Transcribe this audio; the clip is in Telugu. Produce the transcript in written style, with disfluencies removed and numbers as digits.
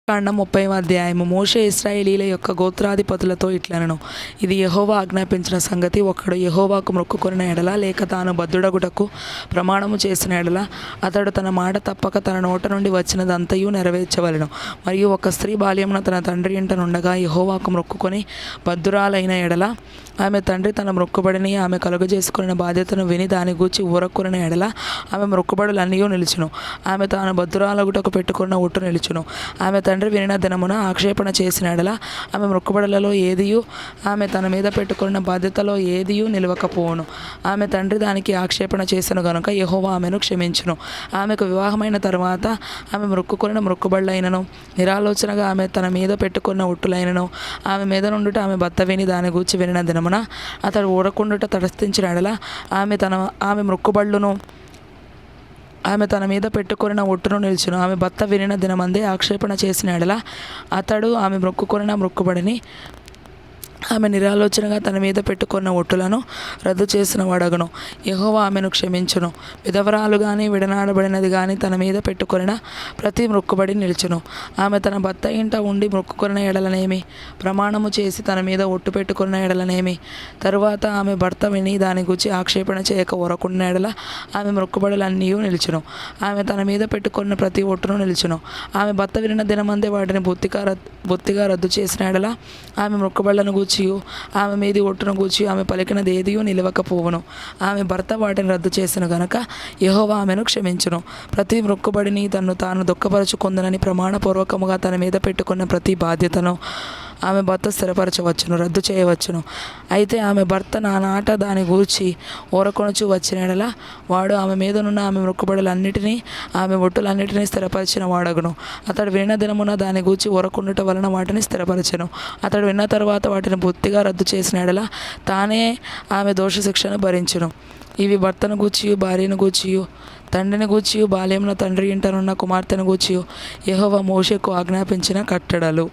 కాండం 30వ అధ్యాయము. మోషే ఇశ్రాయేలీయుల యొక్క గోత్రాధిపతులతో ఇట్లనెను, ఇది యెహోవా ఆజ్ఞాపించిన సంగతి. ఒకడు యెహోవాకు మొక్కుకొనిన ఎడల, లేక తాను బద్ధుడగుటకు ప్రమాణము చేసిన ఎడల, అతడు తన మాట తప్పక తన నోట నుండి వచ్చినదంతయు నెరవేర్చవలెను. మరియు ఒక స్త్రీ బాల్యమున తన తండ్రి ఇంట నుండగా యెహోవాకు మొక్కుకొని బద్ధురాలైన ఎడల, ఆమె తండ్రి తన మొక్కుబడిని ఆమె కలుగజేసుకున్న బాధ్యతను విని దాని గూర్చి ఊరకొనిన ఎడల, ఆమె మొక్కుబడులన్నీ నిలుచును. ఆమె తాను బద్ధురాలగుటకు పెట్టుకున్న ఒట్టు నిలుచును. ఆమె తండ్రి వినిన దినమున ఆక్షేపణ చేసిన ఎడల, ఆమె మొక్కుబడులలో ఏదియు, ఆమె తన మీద పెట్టుకున్న బాధ్యతలో ఏదియు నిలవకపోవును. ఆమె తండ్రి దానికి ఆక్షేపణ చేసిన గనుక యెహోవా ఆమెను క్షమించును. ఆమెకు వివాహమైన తరువాత ఆమె మొక్కుకొనిన మొక్కుబడులైనను, నిరాలోచనగా ఆమె తన మీద పెట్టుకున్న ఒట్టులైనను, ఆమె మీద నుండుట ఆమె భర్త విని దాని గూర్చి వినిన దినమున అతడు ఊరకుండుట తటస్థించిన ఎడల, ఆమె మొక్కుబడులను, ఆమె తన మీద పెట్టుకొనిన ఒట్టును నిలుచును. ఆమె భర్త వినిన దినమందే ఆక్షేపణ చేసిన ఎడల, అతడు ఆమె మొక్కుకొనిన మొక్కుబడిని, ఆమె నిరాలోచనగా తన మీద పెట్టుకున్న ఒట్టులను రద్దు చేసిన వాడగును. యెహోవా ఆమెను క్షమించును. విధవరాలు గాని విడనాడబడినది గాని తన మీద పెట్టుకొనిన ప్రతి మొక్కుబడి నిలుచును. ఆమె తన భర్త ఇంట ఉండి మొక్కుకొనిన ఎడలనేమి, ప్రమాణము చేసి తన మీద ఒట్టు పెట్టుకున్న ఎడలనేమి, తరువాత ఆమె భర్త విని దాని గురించి ఆక్షేపణ చేయక ఊరకున్న ఎడల, ఆమె మొక్కుబడులన్నీ నిలుచును. ఆమె తన మీద పెట్టుకున్న ప్రతి ఒట్టును నిలుచును. ఆమె భర్త వినిన దినమందే వాటిని బొత్తిగా రద్దు చేసిన ఎడల, ఆమె మొక్కుబడులను గూర్చి ఆమె మీది ఒట్టును గూర్చి ఆమె పలికినది ఏదియూ నిలవకపోవును. ఆమె భర్త వాటిని రద్దు చేసిన గనక యెహోవా ఆమెను క్షమించును. ప్రతి మొక్కుబడిని తాను దుఃఖపరచుకొందునని ప్రమాణపూర్వకముగా తన మీద పెట్టుకున్న ప్రతి బాధ్యతను ఆమె భర్త స్థిరపరచవచ్చును, రద్దు చేయవచ్చును. అయితే ఆమె భర్త నానాట దాని గూర్చి ఊరకొనుచు వచ్చిన ఎడల, వాడు ఆమె మీదనున్న ఆమె మొక్కుబడులన్నిటినీ, ఆమె ఒట్టులన్నిటినీ స్థిరపరిచిన వాడగును. అతడు విన్న దినమున దాని గూర్చి ఊరకుండుట వలన వాటిని స్థిరపరచెను. అతడు విన్న తరువాత వాటిని బొత్తిగా రద్దు చేసిన ఎడల, తానే ఆమె దోష శిక్షను భరించును. ఇవి భర్తను గూర్చియు, భార్యను గూర్చియు, తండ్రిని గూర్చియు, బాల్యమున తండ్రి ఇంటనున్న కుమార్తెను గూర్చియు యెహోవా మోషేకు ఆజ్ఞాపించిన కట్టడలు.